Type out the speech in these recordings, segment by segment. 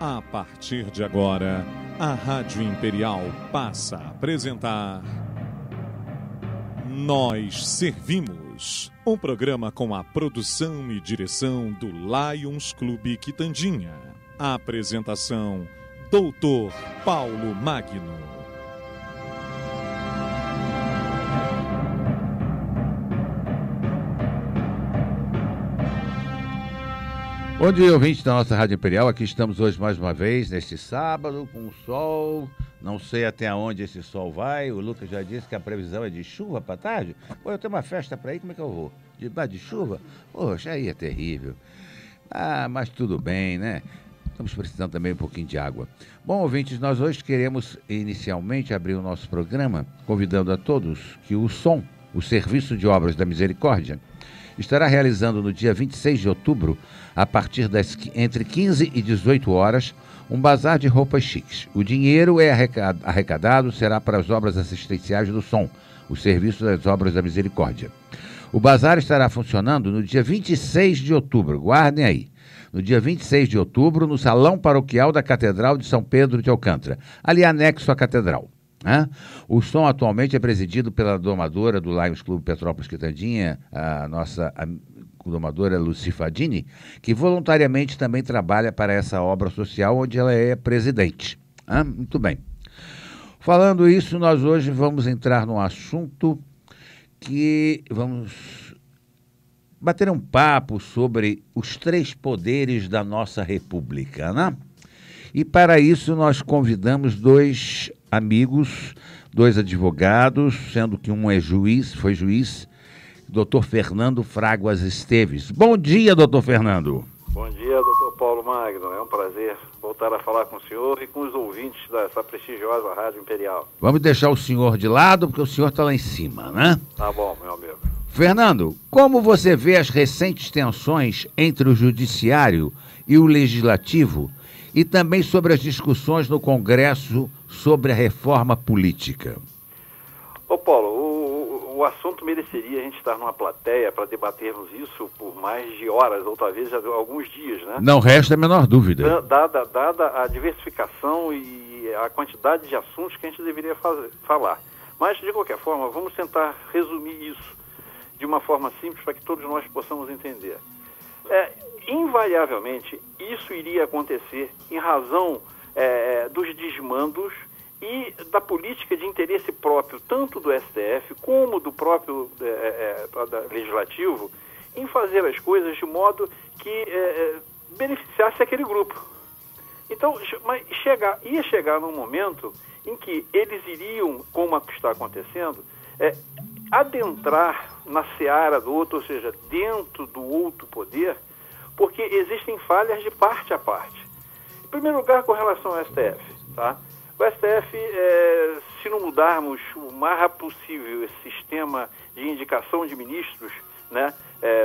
A partir de agora, a Rádio Imperial passa a apresentar Nós Servimos, um programa com a produção e direção do Lions Clube Quitandinha. A apresentação, Dr. Paulo Magno. Bom dia, ouvintes da nossa Rádio Imperial. Aqui estamos hoje mais uma vez, neste sábado, com o sol. Não sei até onde esse sol vai. O Lucas já disse que a previsão é de chuva para tarde. Pô, eu tenho uma festa para ir, como é que eu vou? De chuva? Poxa, aí é terrível. Ah, mas tudo bem, né? Estamos precisando também um pouquinho de água. Bom, ouvintes, nós hoje queremos inicialmente abrir o nosso programa convidando a todos que o SOM, o Serviço de Obras da Misericórdia, estará realizando no dia 26 de outubro, a partir entre 15 e 18 horas, um bazar de roupas chiques. O dinheiro é arrecadado será para as obras assistenciais do SOM, o Serviço das Obras da Misericórdia. O bazar estará funcionando no dia 26 de outubro, guardem aí. No dia 26 de outubro, no Salão Paroquial da Catedral de São Pedro de Alcântara, ali anexo à Catedral. O SOM atualmente é presidido pela domadora do Lions Clube Petrópolis Quitandinha, a nossa domadora Luci Fadini, que voluntariamente também trabalha para essa obra social, onde ela é presidente. Muito bem. Falando isso, nós hoje vamos entrar num assunto que vamos bater um papo sobre os três poderes da nossa República, né? E para isso nós convidamos dois amigos, dois advogados, sendo que um é foi juiz, Dr. Fernando Fraguas Esteves. Bom dia, doutor Fernando. Bom dia, doutor Paulo Magno. É um prazer voltar a falar com o senhor e com os ouvintes dessa prestigiosa Rádio Imperial. Vamos deixar o senhor de lado, porque o senhor está lá em cima, né? Tá bom, meu amigo. Fernando, como você vê as recentes tensões entre o Judiciário e o Legislativo e também sobre as discussões no Congresso sobre a reforma política? Ô Paulo, o assunto mereceria a gente estar numa plateia para debatermos isso por mais de horas, ou talvez alguns dias, né? Não resta a menor dúvida. Dada a diversificação e a quantidade de assuntos que a gente deveria falar. Mas, de qualquer forma, vamos tentar resumir isso de uma forma simples para que todos nós possamos entender. Invariavelmente, isso iria acontecer em razão dos desmandos e da política de interesse próprio, tanto do STF como do próprio Legislativo, em fazer as coisas de modo que beneficiasse aquele grupo. Então, mas ia chegar num momento em que eles iriam, como está acontecendo, adentrar na seara do outro, ou seja, dentro do outro poder, porque existem falhas de parte a parte. Em primeiro lugar, com relação ao STF, tá? O STF, se não mudarmos o mais rápido possível esse sistema de indicação de ministros, né,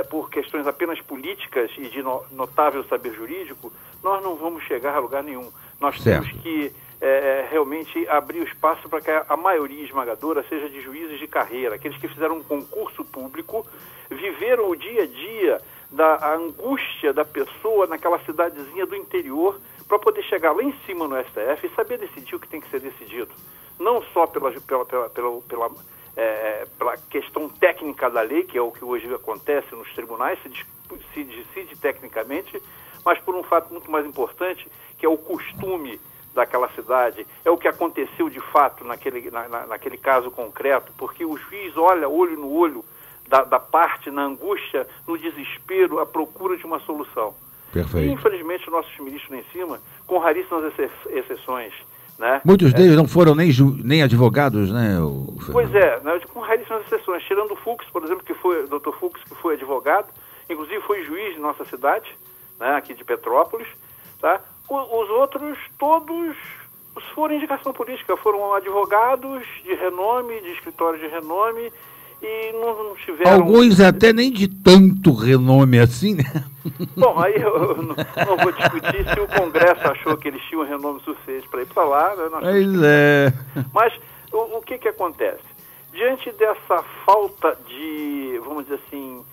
por questões apenas políticas e de notável saber jurídico, nós não vamos chegar a lugar nenhum. Nós temos que realmente abrir o espaço para que a maioria esmagadora seja de juízes de carreira, aqueles que fizeram um concurso público, viveram o dia a dia da angústia da pessoa naquela cidadezinha do interior para poder chegar lá em cima no STF e saber decidir o que tem que ser decidido. Não só pela questão técnica da lei, que é o que hoje acontece nos tribunais, se decide tecnicamente, mas por um fato muito mais importante, que é o costume daquela cidade, é o que aconteceu de fato naquele caso concreto, porque o juiz olha olho no olho da parte, na angústia, no desespero, à procura de uma solução. Perfeito. E, infelizmente, nossos ministros lá em cima, com raríssimas exceções, né? Muitos deles não foram nem advogados, né? Pois é, né? Com raríssimas exceções. Tirando o Fux, por exemplo, o Dr. Fux, que foi advogado, inclusive foi juiz de nossa cidade, né? Aqui de Petrópolis, tá? Os outros, todos foram indicação política, foram advogados de renome, de escritório de renome, e não tiveram... Alguns até nem de tanto renome assim, né? Bom, aí eu não vou discutir se o Congresso achou que eles tinham renome suficiente para ir para lá, né? Pois é. Mas o que acontece? Diante dessa falta de, vamos dizer assim,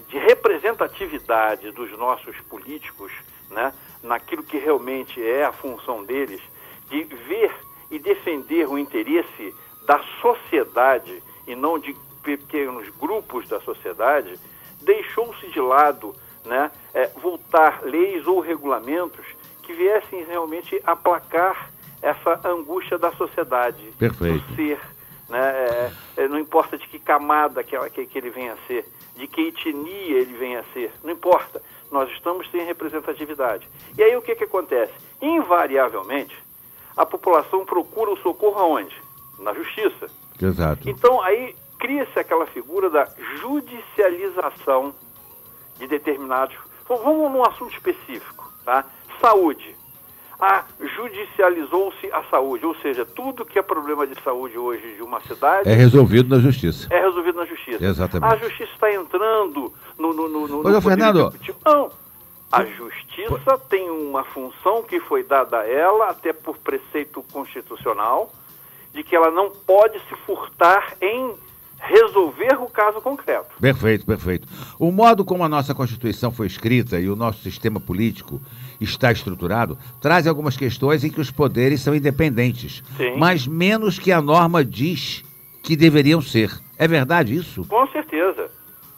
de representatividade dos nossos políticos, né, naquilo que realmente é a função deles, de ver e defender o interesse da sociedade e não de pequenos grupos da sociedade, deixou-se de lado, né, voltar leis ou regulamentos que viessem realmente aplacar essa angústia da sociedade, Perfeito. do ser, né, não importa de que camada que ele venha a ser, de que etnia ele venha a ser, não importa, nós estamos sem representatividade. E aí o que acontece? Invariavelmente, a população procura o socorro aonde? Na justiça. Exato. Então aí cria-se aquela figura da judicialização de determinados... Vamos num assunto específico, tá? Saúde. Judicializou-se a saúde, ou seja, tudo que é problema de saúde hoje de uma cidade... É resolvido na justiça. É resolvido na justiça. Exatamente. A justiça está entrando no Mas, Fernando... executivo. Não. A justiça tem uma função que foi dada a ela, até por preceito constitucional, de que ela não pode se furtar em resolver o caso concreto. Perfeito, perfeito. O modo como a nossa Constituição foi escrita e o nosso sistema político está estruturado traz algumas questões em que os poderes são independentes, Sim. mas menos que a norma diz que deveriam ser. É verdade isso? Com certeza.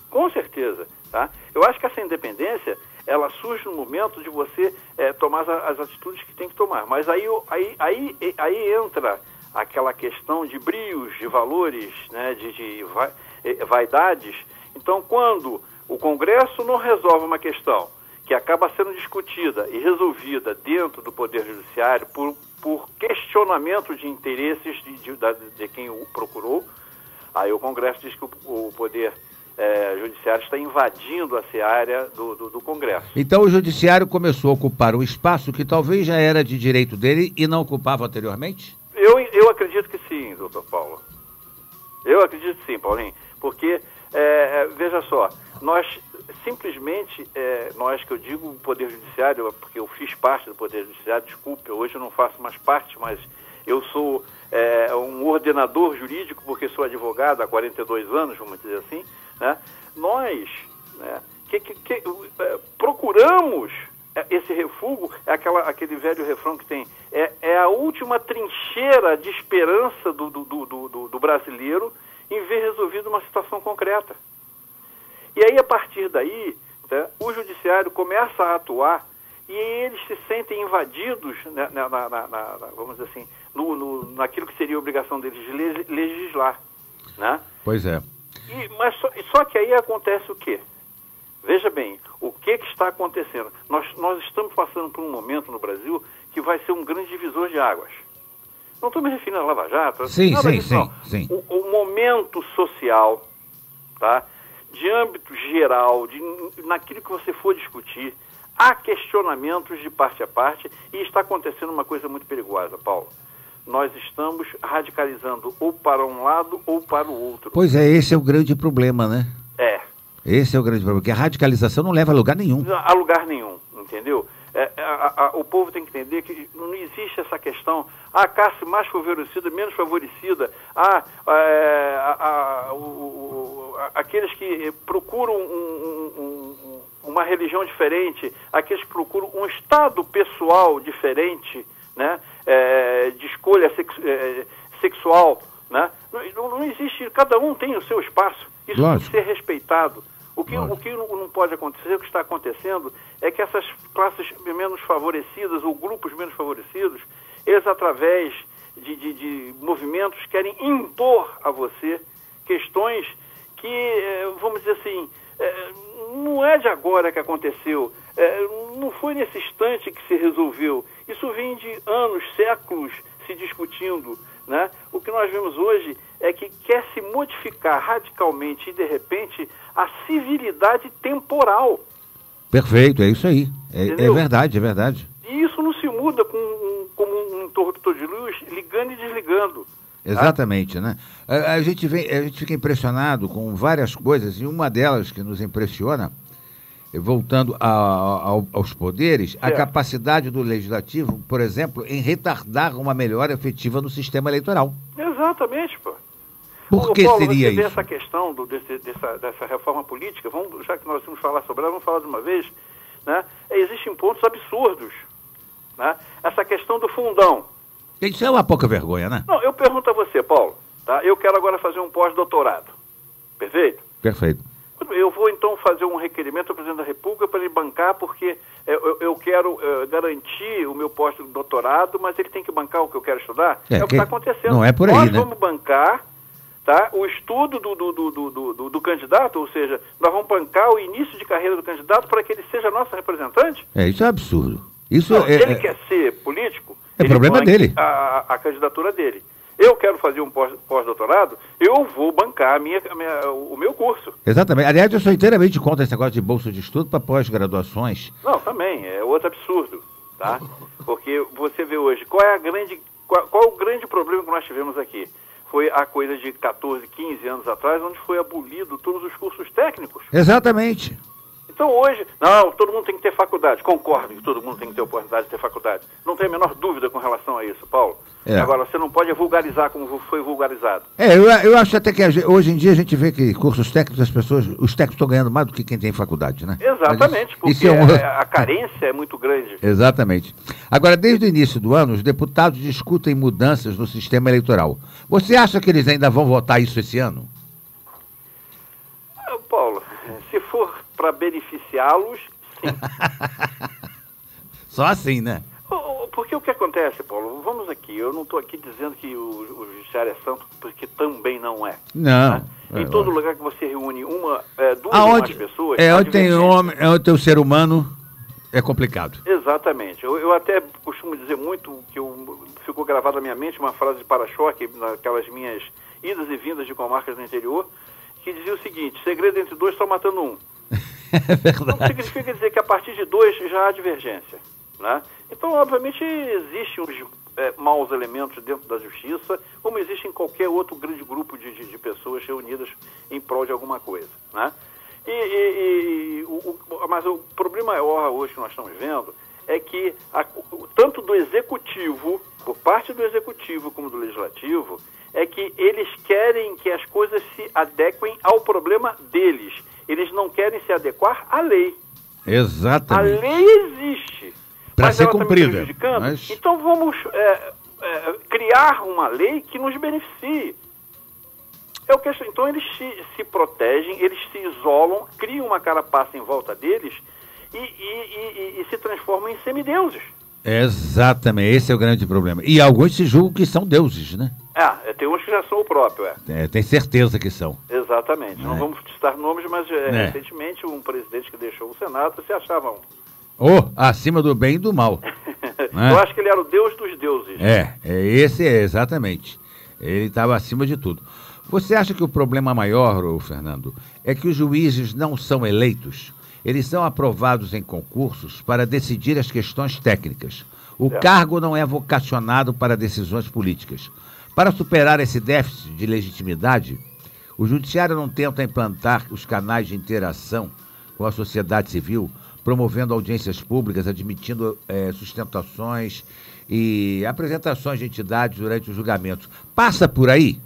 Com certeza. Tá? Eu acho que essa independência, ela surge no momento de você tomar as atitudes que tem que tomar. Mas aí entra aquela questão de brios, de valores, né, de vaidades. Então, quando o Congresso não resolve uma questão que acaba sendo discutida e resolvida dentro do Poder Judiciário por questionamento de interesses de quem o procurou, aí o Congresso diz que o Poder Judiciário está invadindo a seara do Congresso. Então o Judiciário começou a ocupar um espaço que talvez já era de direito dele e não ocupava anteriormente? Eu acredito que sim, doutor Paulo. Eu acredito que sim, Paulinho. Porque, veja só, nós simplesmente, nós que eu digo o Poder Judiciário, porque eu fiz parte do Poder Judiciário, desculpe, hoje eu não faço mais parte, mas eu sou um ordenador jurídico, porque sou advogado há 42 anos, vamos dizer assim, né? Nós, né, procuramos esse refúgio, aquele velho refrão que tem, é a última trincheira de esperança do brasileiro em ver resolvido uma situação concreta. E aí, a partir daí, né, o judiciário começa a atuar e eles se sentem invadidos, né, vamos dizer assim, naquilo que seria a obrigação deles de legislar. Né? Pois é. Mas só que aí acontece o quê? Veja bem, o que está acontecendo? Nós estamos passando por um momento no Brasil que vai ser um grande divisor de águas. Não estou me referindo a Lava Jato. Sim. O momento social, tá? De âmbito geral, naquilo que você for discutir, há questionamentos de parte a parte e está acontecendo uma coisa muito perigosa, Paulo. Nós estamos radicalizando ou para um lado ou para o outro. Pois é, esse é o grande problema, né? Esse é o grande problema, porque a radicalização não leva a lugar nenhum. A lugar nenhum, entendeu? O povo tem que entender que não existe essa questão, a classe mais favorecida, menos favorecida, aqueles que procuram uma religião diferente, aqueles que procuram um estado pessoal diferente, né? De escolha sexual, né? Não existe, cada um tem o seu espaço, isso tem que ser respeitado. O que não pode acontecer, o que está acontecendo, é que essas classes menos favorecidas, ou grupos menos favorecidos, eles, através de movimentos, querem impor a você questões que, vamos dizer assim, não é de agora que aconteceu, não foi nesse instante que se resolveu. Isso vem de anos, séculos se discutindo, né? O que nós vemos hoje é que quer se modificar radicalmente e, de repente, a civilidade temporal. Perfeito, é isso aí. É verdade, é verdade. E isso não se muda como um interruptor de luz ligando e desligando. Exatamente, né? A gente fica impressionado com várias coisas, e uma delas que nos impressiona, voltando aos poderes, a capacidade do legislativo, por exemplo, em retardar uma melhora efetiva no sistema eleitoral. Exatamente, pô. Por que Paulo, seria você vê isso? essa questão dessa reforma política, já que nós vamos falar sobre ela, vamos falar de uma vez, né? Existem pontos absurdos, né? Essa questão do fundão. Isso é uma pouca vergonha, né? Não, eu pergunto a você, Paulo, tá? Eu quero agora fazer um pós-doutorado, perfeito? Perfeito. Eu vou então fazer um requerimento ao presidente da República para ele bancar, porque eu quero garantir o meu pós-doutorado, mas ele tem que bancar o que eu quero estudar. É o que está acontecendo. Não é por aí, nós né? vamos bancar, tá, o estudo do candidato, ou seja, nós vamos bancar o início de carreira do candidato para que ele seja nosso representante. Isso é absurdo. Isso Não, se ele quer ser político, é ele problema banque dele. a candidatura dele. Eu quero fazer um pós-doutorado, eu vou bancar o meu curso. Exatamente. Aliás, eu sou inteiramente contra esse negócio de bolsa de estudo para pós-graduações. Não, também, é outro absurdo, tá? Porque você vê hoje, qual o grande problema que nós tivemos aqui? Foi a coisa de 14, 15 anos atrás, onde foi abolido todos os cursos técnicos. Exatamente. Então hoje, não, todo mundo tem que ter faculdade. Concordo que todo mundo tem que ter oportunidade de ter faculdade. Não tenho a menor dúvida com relação a isso, Paulo. Agora, você não pode vulgarizar como foi vulgarizado. Eu acho até que hoje em dia a gente vê que cursos técnicos, os técnicos estão ganhando mais do que quem tem faculdade, né? Exatamente, porque a carência é muito grande. Exatamente. Agora, desde o início do ano, os deputados discutem mudanças no sistema eleitoral. Você acha que eles ainda vão votar isso esse ano? Paulo, se for para beneficiá-los, sim. Só assim, né? Porque o que acontece, Paulo? Vamos aqui, eu não estou aqui dizendo que o judiciário é santo, porque também não é. Não. Né? Em todo lugar que você reúne duas ou mais pessoas... Onde tem homem, onde tem o ser humano, é complicado. Exatamente. Eu até costumo dizer muito, que ficou gravada na minha mente uma frase de para-choque, naquelas minhas idas e vindas de comarcas do interior, que dizia o seguinte: segredo entre dois está matando um. É verdade. Então significa dizer que a partir de dois já há divergência, né? Então, obviamente, existem os maus elementos dentro da justiça, como existe em qualquer outro grande grupo de pessoas reunidas em prol de alguma coisa, né? Mas o problema maior hoje que nós estamos vendo é que tanto do executivo, por parte do executivo como do legislativo, é que eles querem que as coisas se adequem ao problema deles. Eles não querem se adequar à lei. Exatamente. A lei existe. Para ser ela cumprida. Tá mas... Então vamos criar uma lei que nos beneficie. Então eles se protegem, eles se isolam, criam uma carapaça em volta deles e se transformam em semideuses. Exatamente, esse é o grande problema. E alguns se julgam que são deuses, né? Tem uns que já são o próprio, tem certeza que são. Exatamente. Não vamos citar nomes, mas recentemente um presidente que deixou o Senado se achava acima do bem e do mal. Eu acho que ele era o deus dos deuses. Esse é exatamente. Ele estava acima de tudo. Você acha que o problema maior, Fernando, é que os juízes não são eleitos? Eles são aprovados em concursos para decidir as questões técnicas. O cargo não é vocacionado para decisões políticas. Para superar esse déficit de legitimidade, o judiciário não tenta implantar os canais de interação com a sociedade civil, promovendo audiências públicas, admitindo sustentações e apresentações de entidades durante os julgamentos. Passa por aí?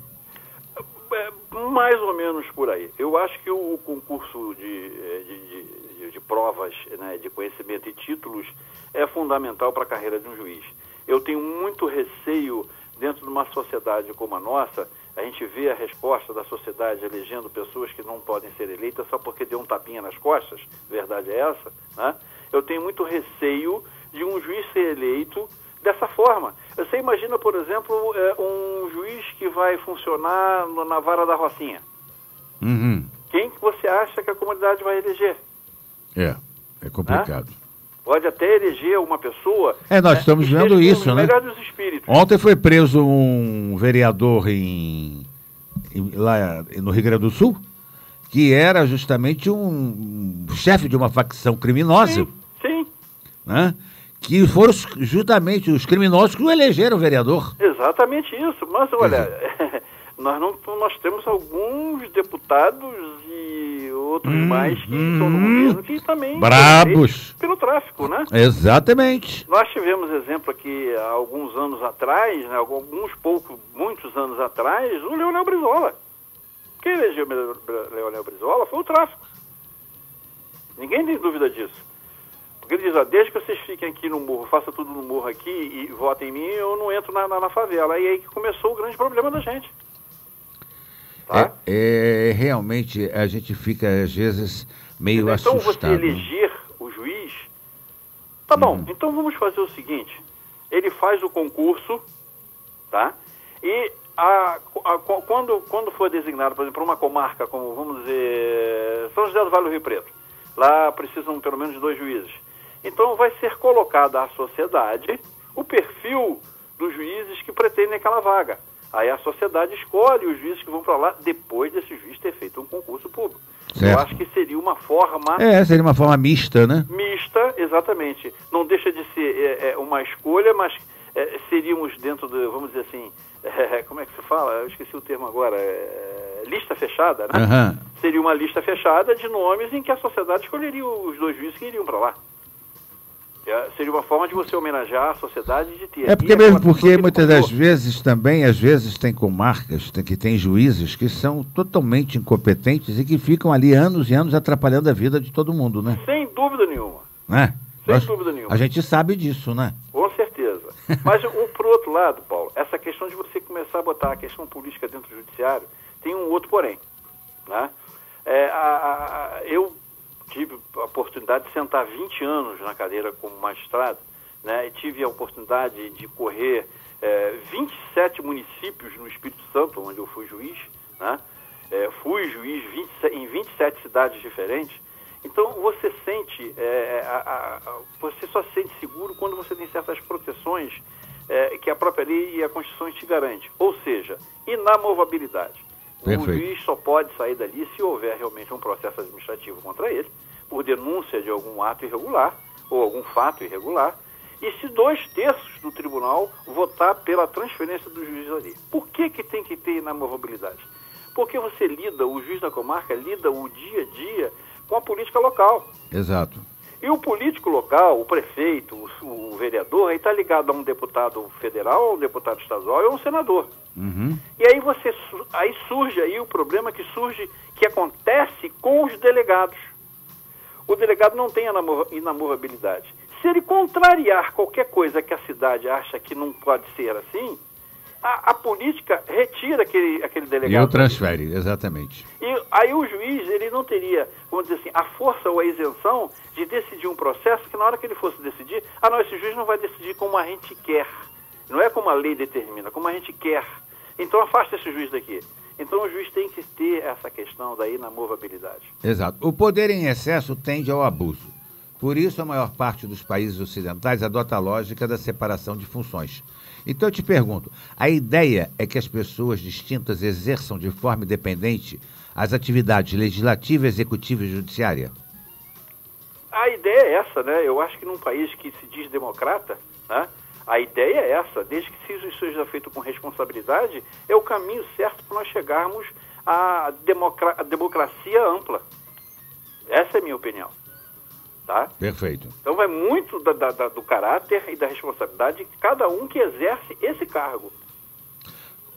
Mais ou menos por aí. Eu acho que o concurso de provas, né, de conhecimento e títulos é fundamental para a carreira de um juiz. Eu tenho muito receio, dentro de uma sociedade como a nossa, a gente vê a resposta da sociedade elegendo pessoas que não podem ser eleitas só porque deu um tapinha nas costas, verdade é essa, né? Eu tenho muito receio de um juiz ser eleito dessa forma. Você imagina, por exemplo, um juiz que vai funcionar na vara da Rocinha. Uhum. Quem que você acha que a comunidade vai eleger? É complicado. Pode até eleger uma pessoa... nós estamos vendo isso, né? Melhor dos espíritos. Ontem foi preso um vereador lá no Rio Grande do Sul, que era justamente um chefe de uma facção criminosa. Sim. Né? Que foram justamente os criminosos que o elegeram vereador. Exatamente isso. Mas, olha, nós temos alguns deputados e outros mais que estão no governo que também... Brabos. Pelo tráfico, né? Exatamente. Nós tivemos exemplo aqui há alguns anos atrás, né, muitos anos atrás, o Leonel Brizola. que elegeu Leonel Brizola foi o tráfico. Ninguém tem dúvida disso. Porque ele diz, ó, desde que vocês fiquem aqui no morro, façam tudo no morro aqui e votem em mim, eu não entro na favela. E aí que começou o grande problema da gente. Tá? Realmente a gente fica, às vezes, meio então, assustado. Então você eleger o juiz, tá bom, então vamos fazer o seguinte, ele faz o concurso, tá? E quando for designado, por exemplo, uma comarca como, vamos dizer, São José do Vale do Rio Preto, lá precisam pelo menos de 2 juízes. Então vai ser colocado à sociedade o perfil dos juízes que pretendem aquela vaga. Aí a sociedade escolhe os juízes que vão para lá depois desse juiz ter feito um concurso público. Certo. Eu acho que seria uma forma... seria uma forma mista, né? Mista, exatamente. Não deixa de ser uma escolha, mas seríamos dentro do, vamos dizer assim, como é que se fala? Eu esqueci o termo agora. Lista fechada, né? Uhum. Seria uma lista fechada de nomes em que a sociedade escolheria os 2 juízes que iriam para lá. Seria uma forma de você homenagear a sociedade de ter... Porque muitas das vezes também, às vezes tem comarcas que tem juízes que são totalmente incompetentes e que ficam ali anos e anos atrapalhando a vida de todo mundo, né? Sem dúvida nenhuma. Né? Sem dúvida nenhuma. A gente sabe disso, né? Com certeza. Mas, por outro lado, Paulo, essa questão de você começar a botar a questão política dentro do judiciário tem um outro porém, né? Eu tive a oportunidade de sentar 20 anos na cadeira como magistrado, né? E tive a oportunidade de correr 27 municípios no Espírito Santo, onde eu fui juiz, né? Fui juiz em 27 cidades diferentes. Então você sente, você só se sente seguro quando você tem certas proteções que a própria lei e a Constituição te garante. Ou seja, inamovabilidade. Perfeito. O juiz só pode sair dali se houver realmente um processo administrativo contra ele, por denúncia de algum ato irregular ou algum fato irregular, e se 2/3 do tribunal votar pela transferência do juiz ali. Por que tem que ter inamovabilidade? Porque você o juiz da comarca lida o dia a dia com a política local. Exato. E o político local, o prefeito, o vereador, aí está ligado a um deputado federal, a um deputado estadual e a um senador. Uhum. E aí surge aí o problema que acontece com os delegados. O delegado não tem inamovabilidade. Se ele contrariar qualquer coisa que a cidade acha que não pode ser assim, a política retira aquele delegado. E o transfere, exatamente. E aí o juiz, ele não teria, vamos dizer assim, a força ou a isenção de decidir um processo que na hora que ele fosse decidir, esse juiz não vai decidir como a gente quer. Não é como a lei determina, como a gente quer. Então afasta esse juiz daqui. Então o juiz tem que ter essa questão da inamovabilidade. Exato. O poder em excesso tende ao abuso. Por isso a maior parte dos países ocidentais adota a lógica da separação de funções. Então eu te pergunto, a ideia é que as pessoas distintas exerçam de forma independente as atividades legislativa, executiva e judiciária? A ideia é essa, né? Eu acho que num país que se diz democrata, né, a ideia é essa, desde que isso seja feito com responsabilidade, é o caminho certo para nós chegarmos à democracia ampla. Essa é a minha opinião. Tá? Perfeito. Então vai muito do caráter e da responsabilidade de cada um que exerce esse cargo.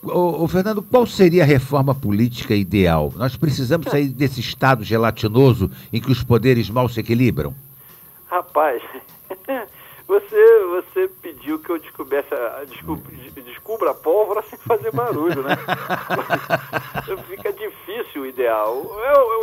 Ô, Fernando, qual seria a reforma política ideal? Nós precisamos sair desse estado gelatinoso em que os poderes mal se equilibram? Rapaz, você pediu que eu descubra a pólvora sem fazer barulho, né? Fica difícil o ideal.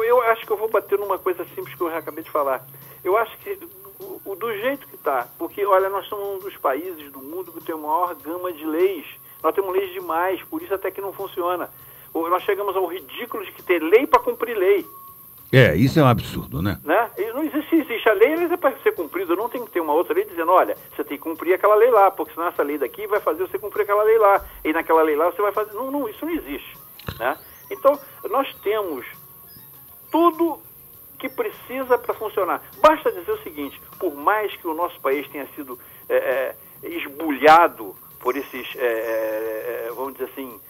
Eu acho que eu vou bater numa coisa simples que eu já acabei de falar. Eu acho que do jeito que está, porque, olha, nós somos um dos países do mundo que tem a maior gama de leis. Nós temos leis demais, por isso até que não funciona. Nós chegamos ao ridículo de que ter lei para cumprir lei. Isso é um absurdo, né? E não existe a lei, ela é para ser cumprida. Não tem que ter uma outra lei dizendo, olha, você tem que cumprir aquela lei lá, porque senão essa lei daqui vai fazer você cumprir aquela lei lá. E naquela lei lá você vai fazer... Não, isso não existe. Né? Então, nós temos tudo que precisa para funcionar. Basta dizer o seguinte, por mais que o nosso país tenha sido esbulhado por esses, vamos dizer assim,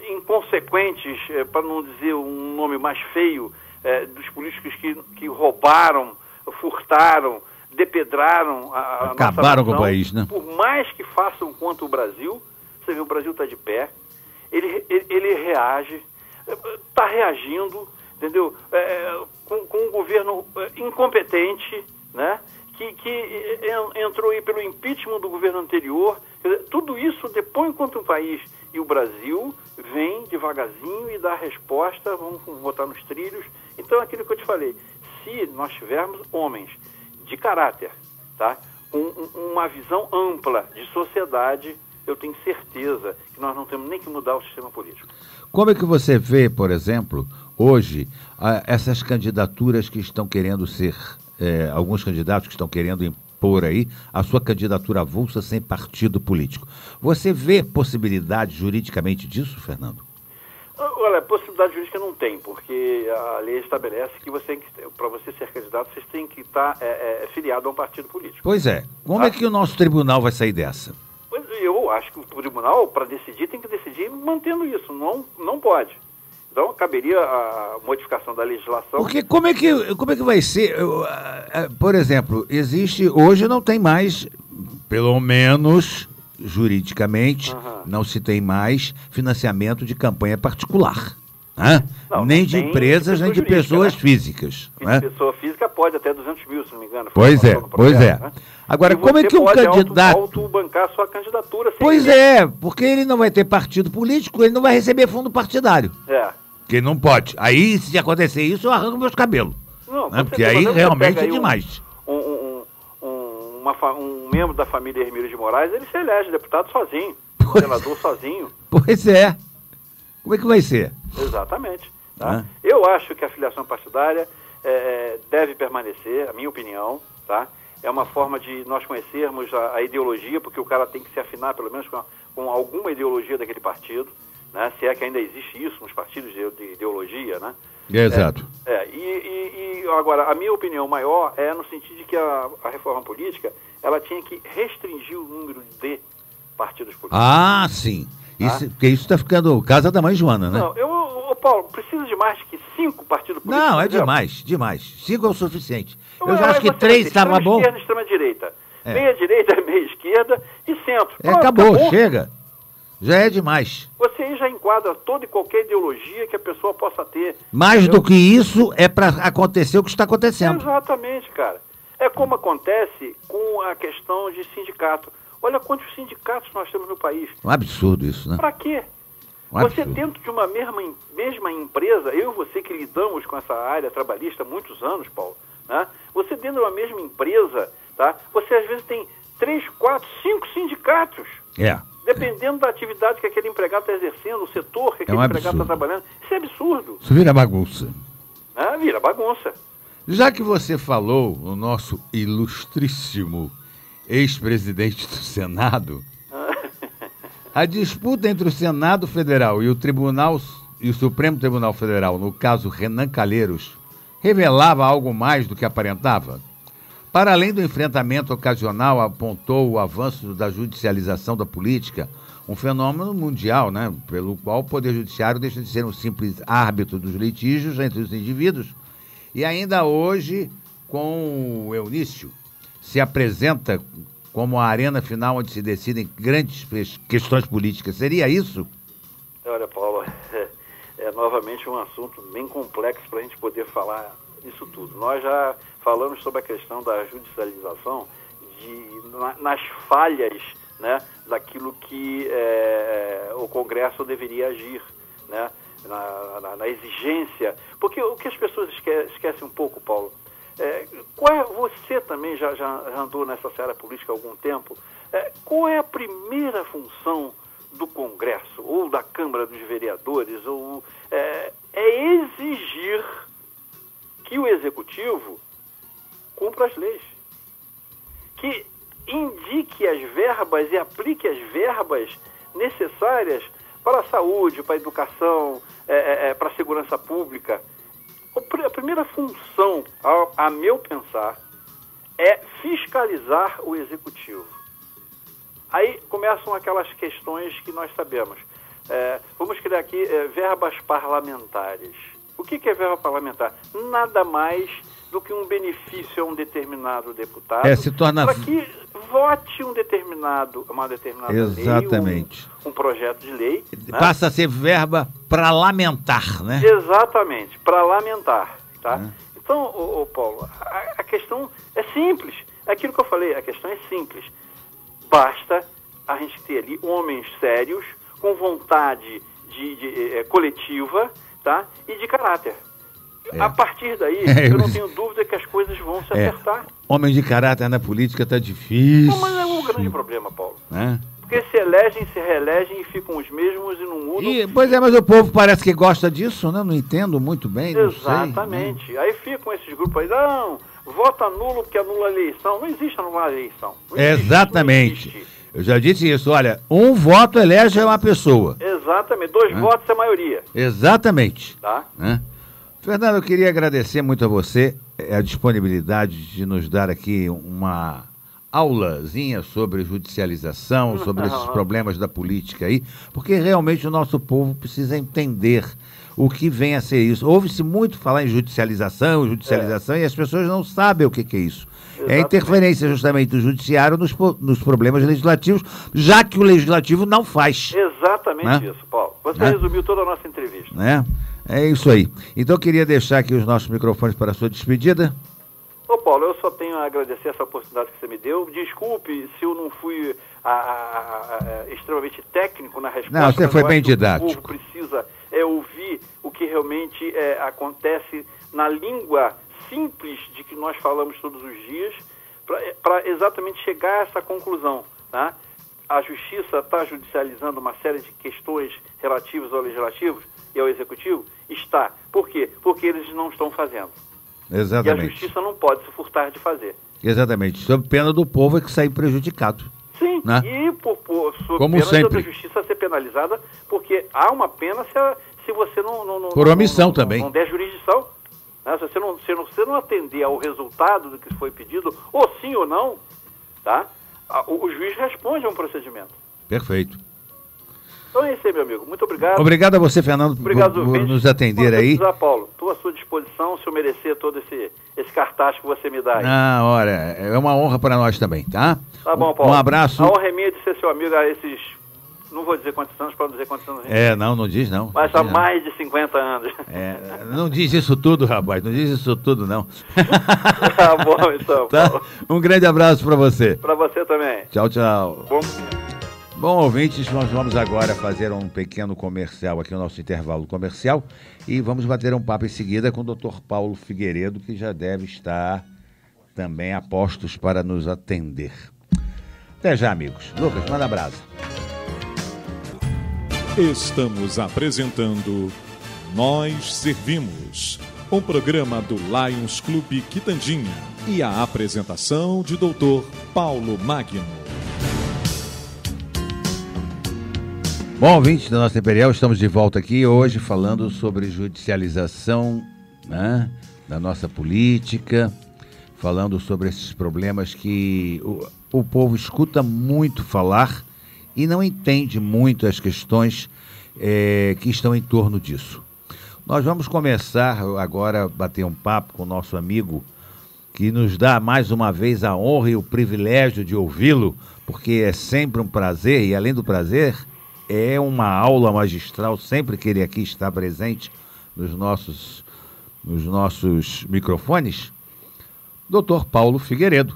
inconsequentes, para não dizer um nome mais feio, dos políticos que roubaram, furtaram, depedraram a acabaram nossa nação, com o país, né? Por mais que façam contra o Brasil, você vê, o Brasil está de pé. ele reage, está reagindo, entendeu? Com um governo incompetente, né? Que entrou aí pelo impeachment do governo anterior. Tudo isso depõe contra o país. E o Brasil vem devagarzinho e dá a resposta, vamos botar nos trilhos. Então, aquilo que eu te falei, se nós tivermos homens de caráter, tá? Uma visão ampla de sociedade, eu tenho certeza que nós não temos nem que mudar o sistema político. Como é que você vê, por exemplo, hoje, essas candidaturas que estão querendo ser, alguns candidatos que estão querendo impor aí a sua candidatura avulsa sem partido político? Você vê possibilidade juridicamente disso, Fernando? Olha, possibilidade jurídica não tem, porque a lei estabelece que para você ser candidato, você tem que estar filiado a um partido político. Pois é. Como é que o nosso tribunal vai sair dessa? Pois eu acho que o tribunal, para decidir, tem que decidir mantendo isso. Não pode. Então, caberia a modificação da legislação. Porque como é que vai ser? Por exemplo, hoje não tem mais, pelo menos juridicamente, não se tem mais financiamento de campanha particular. Né? Não, nem de empresas, nem de pessoas físicas. Né? De pessoa física pode até 200 mil, se não me engano. Pois é. Né? Agora, como é que um candidato... autobancar sua candidatura. Pois porque ele não vai ter partido político, ele não vai receber fundo partidário. Porque não pode. Aí, se acontecer isso, eu arranco meus cabelos. Não, né? Porque aí realmente é demais. Um membro da família Hermílio de Moraes, ele se elege deputado sozinho, senador sozinho. Pois é. Como é que vai ser? Exatamente. Tá? Eu acho que a filiação partidária deve permanecer, a minha opinião, tá? É uma forma de nós conhecermos a ideologia, porque o cara tem que se afinar pelo menos com alguma ideologia daquele partido, né? Se é que ainda existe isso nos partidos de ideologia, né? Exato. E agora, a minha opinião maior é no sentido de que a reforma política, ela tinha que restringir o número de partidos políticos. Ah, sim. Porque isso está ficando casa da mãe Joana, né? Não, Paulo, precisa de mais que 5 partidos políticos? Não, é demais. 5 é o suficiente. Eu já acho que 3 estava bom. Esquerda, extrema-direita. Meia-direita, meia-esquerda e centro. Acabou, chega. Já é demais. Você aí já enquadra toda e qualquer ideologia que a pessoa possa ter. Mais do que isso, é para acontecer o que está acontecendo. Exatamente, cara. É como acontece com a questão de sindicato. Olha quantos sindicatos nós temos no país. Um absurdo isso, né? Para quê? Você dentro de uma mesma empresa, eu e você que lidamos com essa área trabalhista há muitos anos, Paulo, né? Você dentro de uma mesma empresa, tá? Você às vezes tem 3, 4, 5 sindicatos. Dependendo da atividade que aquele empregado está exercendo, o setor que aquele empregado está trabalhando. Isso é absurdo. Isso vira bagunça. Vira bagunça. Já que você falou, o nosso ilustríssimo ex-presidente do Senado, a disputa entre o Senado Federal e o Supremo Tribunal Federal, no caso Renan Calheiros, revelava algo mais do que aparentava? Para além do enfrentamento ocasional, apontou o avanço da judicialização da política, um fenômeno mundial, né, pelo qual o Poder Judiciário deixa de ser um simples árbitro dos litígios entre os indivíduos. E ainda hoje, com o Eunício, se apresenta como a arena final onde se decidem grandes questões políticas. Seria isso? Olha, Paulo, é novamente um assunto bem complexo para a gente poder falar isso tudo. Nós já falamos sobre a questão da judicialização nas falhas, né, daquilo que o Congresso deveria agir, né, na exigência. Porque o que as pessoas esquecem um pouco, Paulo, você também já andou nessa seara política há algum tempo, qual é a primeira função do Congresso ou da Câmara dos Vereadores? É exigir que o Executivo cumpra as leis, que indique as verbas e aplique as verbas necessárias para a saúde, para a educação, para a segurança pública. A primeira função, a meu pensar, é fiscalizar o Executivo. Aí começam aquelas questões que nós sabemos. Vamos criar aqui verbas parlamentares. O que é verba parlamentar? Nada mais do que um benefício a um determinado deputado se torna... para que vote uma determinada Exatamente. lei, um projeto de lei. Passa a ser verba parlamentar, né? Exatamente, para lamentar, tá? Então, Paulo, a questão é simples. É aquilo que eu falei, a questão é simples. Basta a gente ter ali homens sérios, com vontade coletiva, tá? E de caráter. A partir daí, eu não tenho dúvida que as coisas vão se acertar. Homem de caráter na política tá difícil. Não, mas é um grande problema, Paulo. Porque se elegem, se reelegem e ficam os mesmos e não mudam. Pois é, mas o povo parece que gosta disso, né? Não entendo muito bem, não sei. Exatamente. Aí ficam esses grupos aí, não, vota nulo porque anula a eleição. Não existe anular a eleição. Exatamente. Não existe. Eu já disse isso, olha, um voto elege uma pessoa. Exatamente, 2 votos é a maioria. Exatamente. Tá? Fernando, eu queria agradecer muito a você a disponibilidade de nos dar aqui uma aulazinha sobre judicialização, sobre esses problemas da política aí, porque realmente o nosso povo precisa entender o que vem a ser isso. Ouve-se muito falar em judicialização, e as pessoas não sabem o que é isso. Exatamente. É a interferência justamente do judiciário nos problemas legislativos, já que o legislativo não faz. Exatamente isso, Paulo. Você resumiu toda a nossa entrevista. É isso aí. Então eu queria deixar aqui os nossos microfones para a sua despedida. Ô Paulo, eu só tenho a agradecer essa oportunidade que você me deu. Desculpe se eu não fui extremamente técnico na resposta. Não, você foi bem didático. O povo precisa ouvir o que realmente acontece na língua simples de que nós falamos todos os dias, para exatamente chegar a essa conclusão. Tá? A Justiça está judicializando uma série de questões relativas ao Legislativo e ao Executivo? Está. Por quê? porque eles não estão fazendo. Exatamente. E a justiça não pode se furtar de fazer. Exatamente. Sob pena do povo é que sair prejudicado. Sim, né? E sob como pena sempre. da justiça ser penalizada, porque há uma pena se você não por omissão também. Não der jurisdição. Né? Se você não atender ao resultado do que foi pedido, ou sim ou não, tá? O juiz responde a um procedimento. Perfeito. Então é isso aí, meu amigo. Muito obrigado. Obrigado a você, Fernando, por nos atender aí. Paulo, estou à sua disposição se eu merecer todo esse cartaz que você me dá aí. Olha, é uma honra para nós também, tá? Tá bom, Paulo. Um abraço. A honra é minha de ser seu amigo há esses... Não vou dizer quantos anos, para não dizer quantos anos. Não diz não. Mas há mais de 50 anos. Não diz isso tudo, rapaz. Não diz isso tudo, não. Tá bom, então, Paulo. Tá? Um grande abraço para você. Para você também. Tchau, tchau. Bom, ouvintes, nós vamos agora fazer um pequeno comercial aqui, o nosso intervalo comercial, e vamos bater um papo em seguida com o Dr. Paulo Figueiredo, que já deve estar também a postos para nos atender. Até já, amigos. Lucas, manda brasa. Estamos apresentando Nós Servimos, um programa do Lions Clube Quitandinha e a apresentação de Dr. Paulo Magno. Bom, ouvintes da nossa Imperial, estamos de volta aqui hoje falando sobre judicialização, né, da nossa política, falando sobre esses problemas que o povo escuta muito falar e não entende muito as questões que estão em torno disso. Nós vamos começar agora a bater um papo com o nosso amigo, que nos dá mais uma vez a honra e o privilégio de ouvi-lo, porque é sempre um prazer, e além do prazer, é uma aula magistral sempre que ele aqui está presente nos nossos microfones. Dr. Paulo Figueiredo,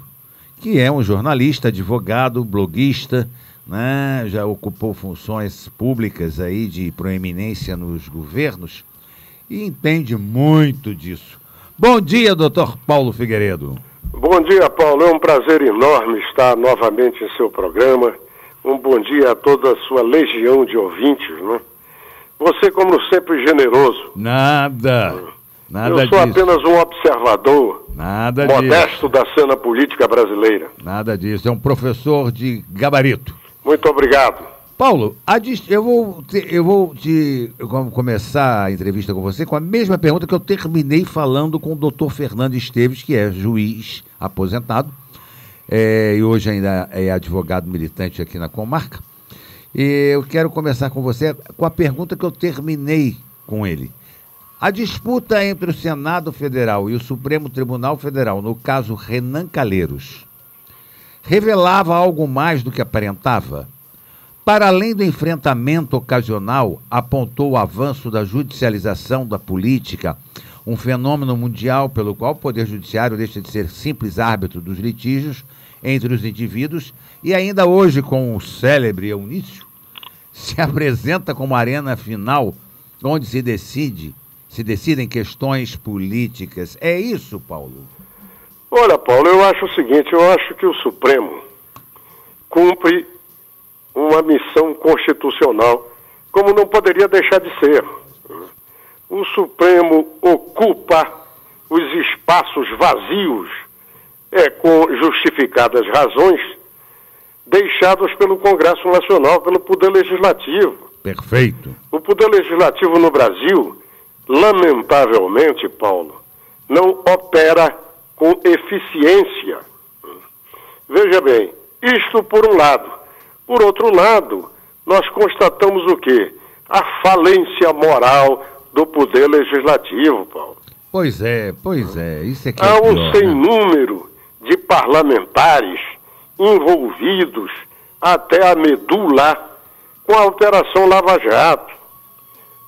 que é um jornalista, advogado, bloguista, né? Já ocupou funções públicas aí de proeminência nos governos e entende muito disso. Bom dia, Dr. Paulo Figueiredo. Bom dia, Paulo. É um prazer enorme estar novamente em seu programa. Um bom dia a toda a sua legião de ouvintes, né? Você, como sempre, generoso. Nada Eu sou disso. apenas um observador modesto da cena política brasileira. Nada disso. É um professor de gabarito. Muito obrigado. Paulo, eu vou começar a entrevista com você com a mesma pergunta que eu terminei falando com o doutor Fernando Esteves, que é juiz aposentado, e hoje ainda é advogado militante aqui na comarca. E eu quero começar com você com a pergunta que eu terminei com ele. A disputa entre o Senado Federal e o Supremo Tribunal Federal, no caso Renan Calheiros, revelava algo mais do que aparentava? Para além do enfrentamento ocasional, apontou o avanço da judicialização da política, um fenômeno mundial pelo qual o Poder Judiciário deixa de ser simples árbitro dos litígios entre os indivíduos e ainda hoje, com o célebre Eunício, se apresenta como arena final onde se decidem questões políticas. É isso, Paulo? Olha, Paulo, eu acho o seguinte, eu acho que o Supremo cumpre uma missão constitucional, como não poderia deixar de ser. O Supremo ocupa os espaços vazios, com justificadas razões, deixados pelo Congresso Nacional, pelo Poder Legislativo. Perfeito. O Poder Legislativo no Brasil, lamentavelmente, Paulo, não opera com eficiência. Veja bem, isto por um lado. Por outro lado, nós constatamos o quê? A falência moral do Poder Legislativo, Paulo. Pois é, isso é que há é pior, um sem número de parlamentares envolvidos até a medula com a Operação Lava Jato.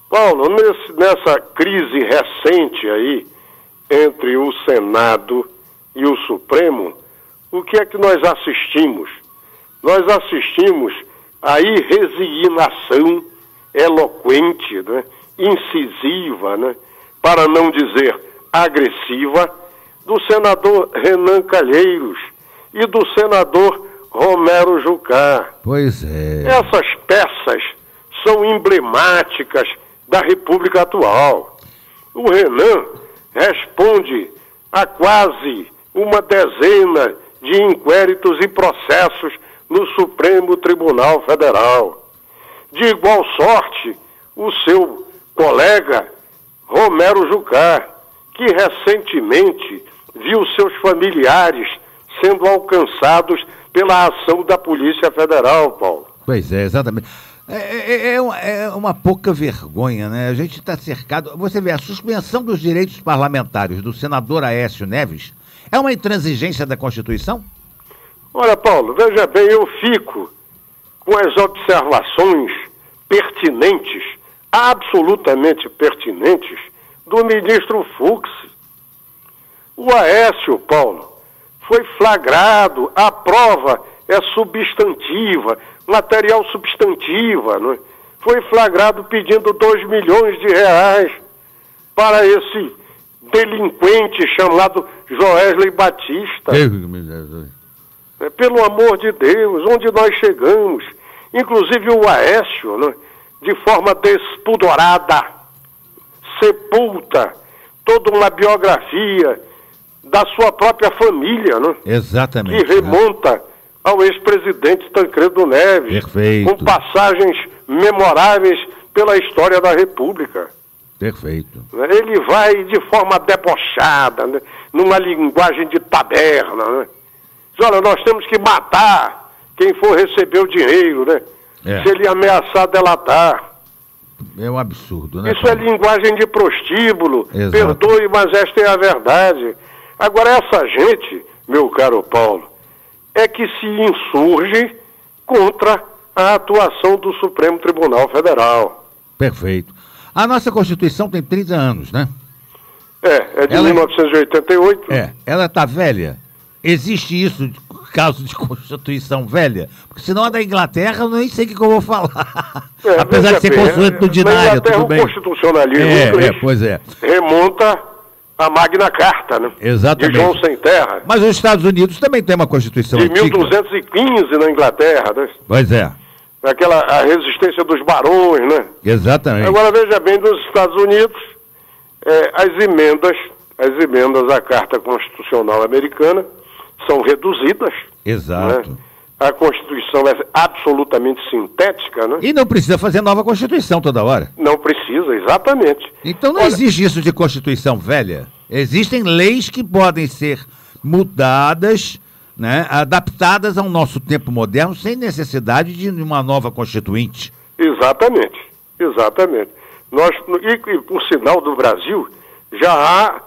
Paulo, nessa crise recente aí entre o Senado e o Supremo, o que é que nós assistimos? Nós assistimos à resignação eloquente, né, incisiva, né, para não dizer agressiva, do senador Renan Calheiros e do senador Romero Jucá. Pois é. Essas peças são emblemáticas da República atual. O Renan responde a quase uma dezena de inquéritos e processos no Supremo Tribunal Federal. De igual sorte, o seu colega Romero Jucá, que recentemente viu seus familiares sendo alcançados pela ação da Polícia Federal, Paulo. Pois é, exatamente. É uma pouca vergonha, né? A gente está cercado... Você vê, a suspensão dos direitos parlamentares do senador Aécio Neves é uma intransigência da Constituição? Olha, Paulo, veja bem, eu fico com as observações pertinentes, absolutamente pertinentes, do ministro Fux. O Aécio, Paulo, foi flagrado, a prova é substantiva, material substantiva, não é? Foi flagrado pedindo 2 milhões de reais para esse delinquente chamado Joesley Batista. Pelo amor de Deus, onde nós chegamos? Inclusive o Aécio, né, de forma despudorada, sepulta toda uma biografia da sua própria família, né? Exatamente. Que remonta ao ex-presidente Tancredo Neves. Perfeito. Com passagens memoráveis pela história da República. Perfeito. Ele vai de forma debochada, né, numa linguagem de taberna, né? Diz, olha, nós temos que matar quem for receber o dinheiro, né? Se ele ameaçar delatar. É um absurdo, né? Isso Paulo? É linguagem de prostíbulo. Exato. Perdoe, mas esta é a verdade. Agora, essa gente, meu caro Paulo, é que se insurge contra a atuação do Supremo Tribunal Federal. Perfeito. A nossa Constituição tem 30 anos, né? É de 1988. Ela está velha. Existe isso, caso de Constituição velha? Porque senão a da Inglaterra eu nem sei o que eu vou falar. Apesar de ser consuetudinária, tudo bem. O constitucionalismo inglês remonta à Magna Carta, né? Exatamente. De João Sem Terra. Mas os Estados Unidos também tem uma Constituição antiga. De 1215 na Inglaterra, né? Pois é. A resistência dos barões, né? Exatamente. Agora, veja bem, nos Estados Unidos, as emendas à Carta Constitucional Americana são reduzidas. Exato. Né? A Constituição é absolutamente sintética, né? E não precisa fazer nova Constituição toda hora. Não precisa, exatamente. Então não existe isso de Constituição velha. Existem leis que podem ser mudadas, né, adaptadas ao nosso tempo moderno, sem necessidade de uma nova Constituinte. Exatamente. E por sinal do Brasil, já há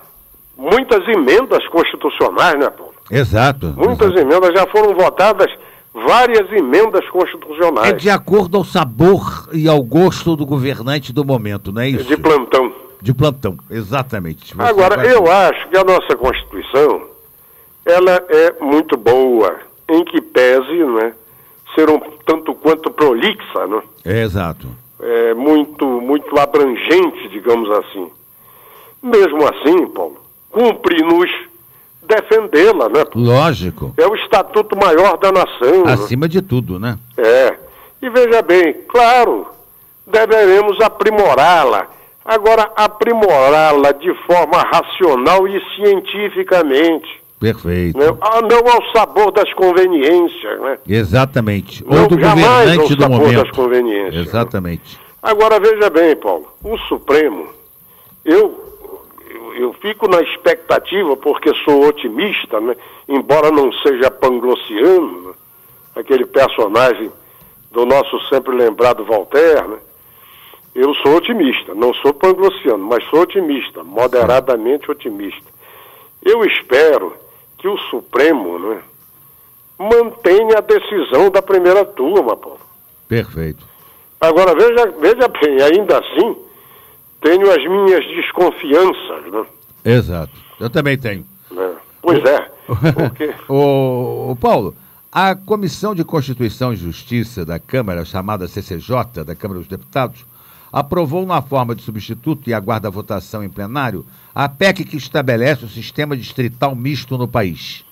muitas emendas constitucionais, né, Paulo? Exato. Muitas emendas já foram votadas, várias emendas constitucionais. É de acordo ao sabor e ao gosto do governante do momento, não é isso? De plantão. De plantão, exatamente. Você Agora, eu acho que a nossa Constituição, ela é muito boa, em que pese, né, ser um tanto quanto prolixa, né? Exato. É muito abrangente, digamos assim. Mesmo assim, Paulo, cumpre-nos defendê-la, né? Lógico. É o estatuto maior da nação. Acima de tudo, né? É. E veja bem, claro, deveremos aprimorá-la. Agora, aprimorá-la de forma racional e cientificamente. Perfeito. Né? Não ao sabor das conveniências, né? Exatamente. Não, Ou do governante do das momento. conveniências. Exatamente. Né? Agora, veja bem, Paulo, o Supremo, eu fico na expectativa, porque sou otimista, né? Embora não seja panglossiano, né? Aquele personagem do nosso sempre lembrado Voltaire, né? Eu sou otimista, não sou panglossiano, mas sou otimista, moderadamente otimista. Eu espero que o Supremo, né, mantenha a decisão da primeira turma, Paulo. Perfeito. Agora, veja bem, ainda assim, tenho as minhas desconfianças, né? Exato. Eu também tenho. Pois é. Porque... Ô, Paulo, a Comissão de Constituição e Justiça da Câmara, chamada CCJ, da Câmara dos Deputados, aprovou na forma de substituto e aguarda a votação em plenário a PEC que estabelece o sistema distrital misto no país.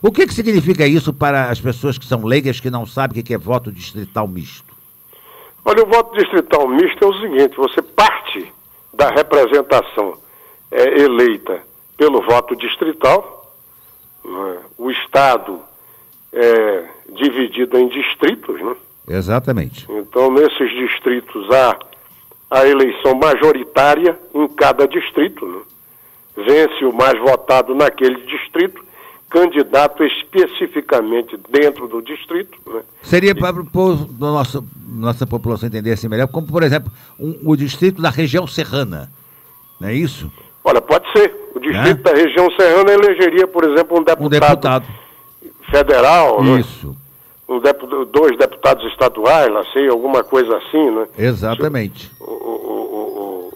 O que significa isso para as pessoas que são leigas, que não sabem o que é voto distrital misto? Olha, o voto distrital misto é o seguinte: você parte da representação eleita pelo voto distrital, né? O Estado é dividido em distritos, né? Exatamente. Então, nesses distritos há a eleição majoritária em cada distrito, né? Vence o mais votado naquele distrito, candidato especificamente dentro do distrito, né? Seria para nossa população entender assim melhor, como, por exemplo, o distrito da região serrana, não é isso? Olha, pode ser. O distrito da região serrana elegeria, por exemplo, um deputado federal, isso. Né? Dois deputados estaduais, lá sei, alguma coisa assim, né? Exatamente. O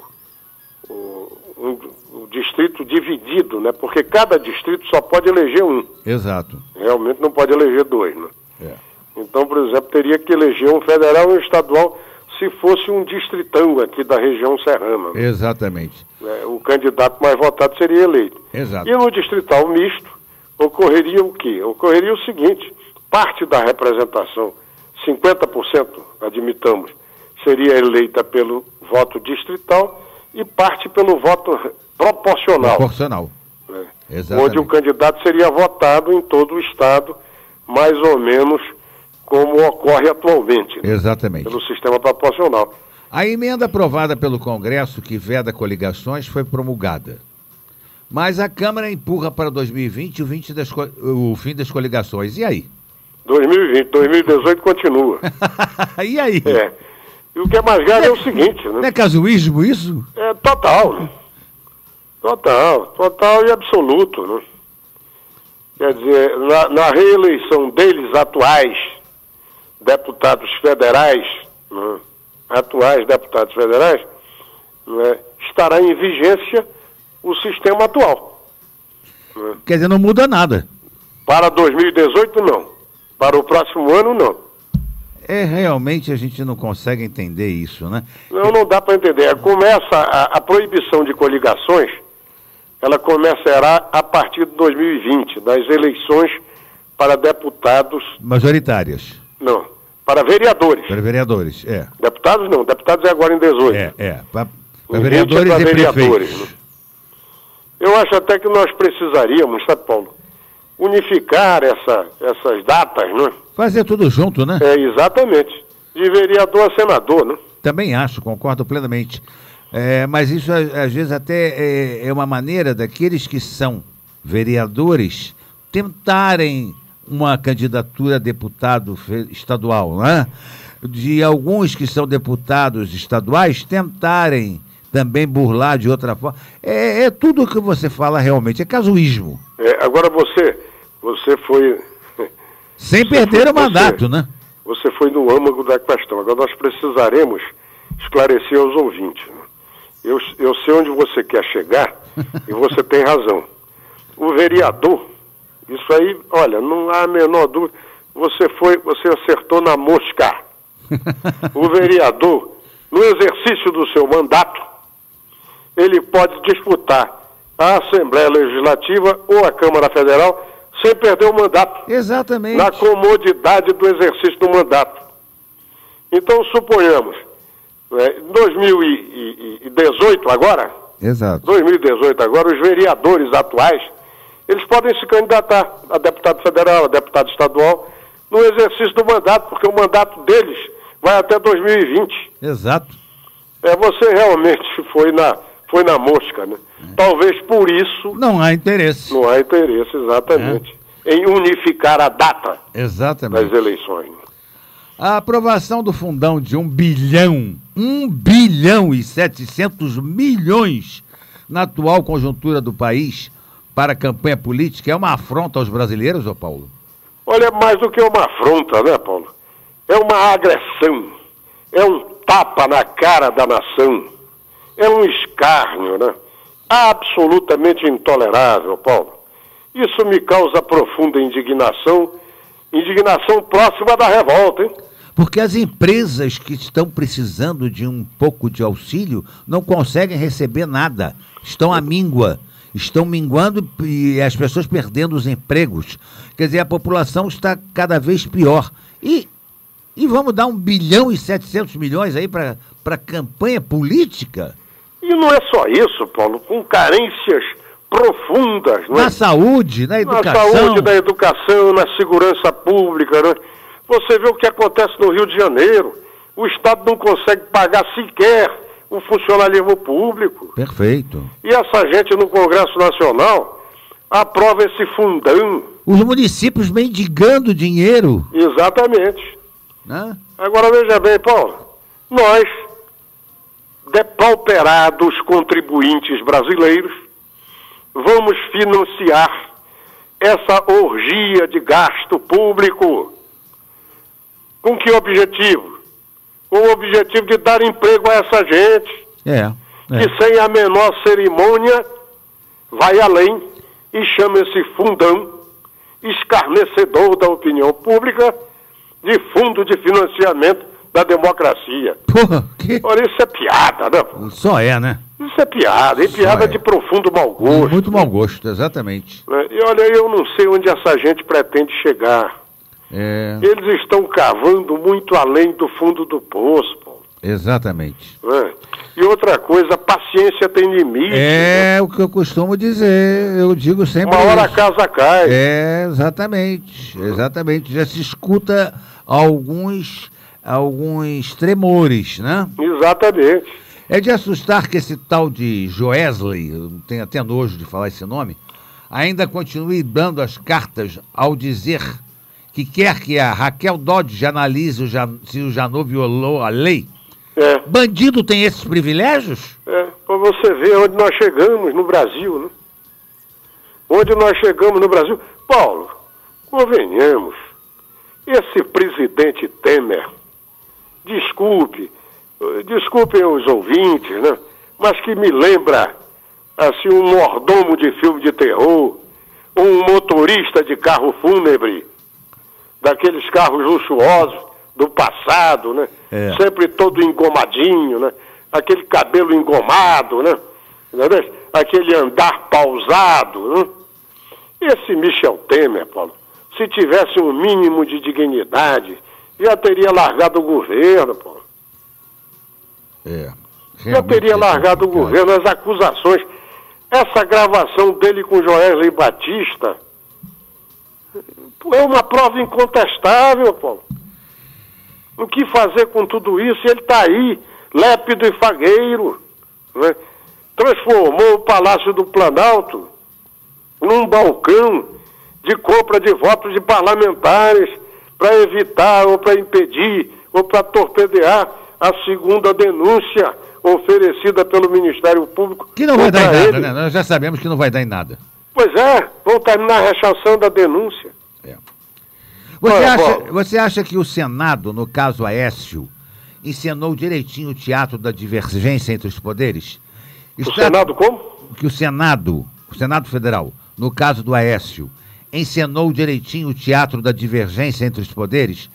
distrito dividido, né? Porque cada distrito só pode eleger um. Exato. Realmente não pode eleger dois, né? É. Então, por exemplo, teria que eleger um federal e um estadual se fosse um distritão aqui da região serrana. Né? Exatamente. O candidato mais votado seria eleito. Exato. E no distrital misto, ocorreria o quê? Ocorreria o seguinte: parte da representação, 50%, admitamos, seria eleita pelo voto distrital e parte pelo voto proporcional. Proporcional. Né? Exatamente. Onde o candidato seria votado em todo o Estado, mais ou menos como ocorre atualmente. Né? Exatamente. Pelo sistema proporcional. A emenda aprovada pelo Congresso, que veda coligações, foi promulgada. Mas a Câmara empurra para 2020 o fim das coligações. E aí? 2018 continua. E aí? E o que é mais grave é o seguinte, né? Não é casuísmo isso? É total, né? Total e absoluto, né? Quer dizer, na reeleição deles atuais, deputados federais, né? Atuais deputados federais, né? Estará em vigência o sistema atual. Né? Quer dizer, não muda nada. Para 2018, não. Para o próximo ano, não. Realmente a gente não consegue entender isso, né? Não dá para entender. Começa a proibição de coligações, ela começará a partir de 2020, das eleições para deputados... Majoritárias. Não, para vereadores. Para vereadores, Deputados não, deputados é agora em 18. Para vereadores e prefeitos. Né? Eu acho até que nós precisaríamos, sabe, Paulo, unificar essas datas, né? Fazer tudo junto, né? Exatamente. De vereador a senador, né? Também acho, concordo plenamente. Mas isso, às vezes, até é uma maneira daqueles que são vereadores tentarem uma candidatura a deputado estadual, né? De alguns que são deputados estaduais tentarem também burlar de outra forma. Tudo o que você fala realmente é casuísmo. Agora você Você foi... Sem perder o mandato, né? Você foi no âmago da questão. Agora nós precisaremos esclarecer aos ouvintes. Eu sei onde você quer chegar e você tem razão. O vereador, isso aí, olha, não há a menor dúvida, você acertou na mosca. O vereador, no exercício do seu mandato, ele pode disputar a Assembleia Legislativa ou a Câmara Federal sem perder o mandato. Exatamente. Na comodidade do exercício do mandato. Então, suponhamos, em 2018 agora, Exato. 2018 agora, os vereadores atuais, eles podem se candidatar a deputado federal, a deputado estadual, no exercício do mandato, porque o mandato deles vai até 2020. Exato. Você realmente foi na mosca, né? Talvez por isso... Não há interesse. Não há interesse, exatamente, em unificar a data das eleições. A aprovação do fundão de 1 bilhão e 700 milhões na atual conjuntura do país para a campanha política é uma afronta aos brasileiros, ô Paulo? Olha, mais do que uma afronta, né, Paulo? É uma agressão, é um tapa na cara da nação, é um escárnio, né? Absolutamente intolerável, Paulo. Isso me causa profunda indignação próxima da revolta, hein? Porque as empresas que estão precisando de um pouco de auxílio não conseguem receber nada, estão à míngua, estão minguando e as pessoas perdendo os empregos. Quer dizer, a população está cada vez pior. E vamos dar 1 bilhão e 700 milhões aí para campanha política? E não é só isso, Paulo, com carências profundas, né? Na saúde, na educação. Na saúde, na educação, na segurança pública, né? Você vê o que acontece no Rio de Janeiro. O Estado não consegue pagar sequer o funcionalismo público. Perfeito. E essa gente no Congresso Nacional aprova esse fundão. Os municípios mendigando dinheiro. Exatamente. Né? Agora veja bem, Paulo, nós, depauperados contribuintes brasileiros, vamos financiar essa orgia de gasto público. Com que objetivo? Com o objetivo de dar emprego a essa gente. Que sem a menor cerimônia vai além e chama esse fundão escarnecedor da opinião pública de fundo de financiamento da democracia. Porra, que... Olha, isso é piada, né? Só é, né? Isso é piada, e piada de profundo mau gosto. Muito mau gosto, exatamente. E olha, eu não sei onde essa gente pretende chegar. Eles estão cavando muito além do fundo do poço, Paulo. Exatamente. E outra coisa, paciência tem limite. O que eu costumo dizer, eu digo sempre. Uma hora a casa cai. Exatamente. Já se escuta alguns tremores, né? Exatamente. É de assustar que esse tal de Joesley, eu tenho até nojo de falar esse nome, ainda continue dando as cartas ao dizer que quer que a Raquel Dodge analise se o Janot violou a lei. Bandido tem esses privilégios? Para você ver onde nós chegamos no Brasil, né? Onde nós chegamos no Brasil. Paulo, convenhamos, esse presidente Temer, desculpem os ouvintes, né? Mas que me lembra, assim, um mordomo de filme de terror, ou um motorista de carro fúnebre, daqueles carros luxuosos do passado, né? Sempre todo engomadinho, né? Aquele cabelo engomado, né? Aquele andar pausado, né? Esse Michel Temer, Paulo, se tivesse um mínimo de dignidade, já teria largado o governo, Paulo. Já teria largado o governo, as acusações. Essa gravação dele com Joesley Batista é uma prova incontestável, Paulo. O que fazer com tudo isso? Ele está aí, lépido e fagueiro, né? Transformou o Palácio do Planalto num balcão de compra de votos de parlamentares para evitar ou para impedir ou para torpedear a segunda denúncia oferecida pelo Ministério Público. Que não vai dar em nada, né? Nós já sabemos que não vai dar em nada. Pois é, vão terminar rechaçando a denúncia. Você acha que o Senado, no caso Aécio, encenou direitinho o teatro da divergência entre os poderes? O Senado como? Que o Senado Federal, no caso do Aécio, encenou direitinho o teatro da divergência entre os poderes?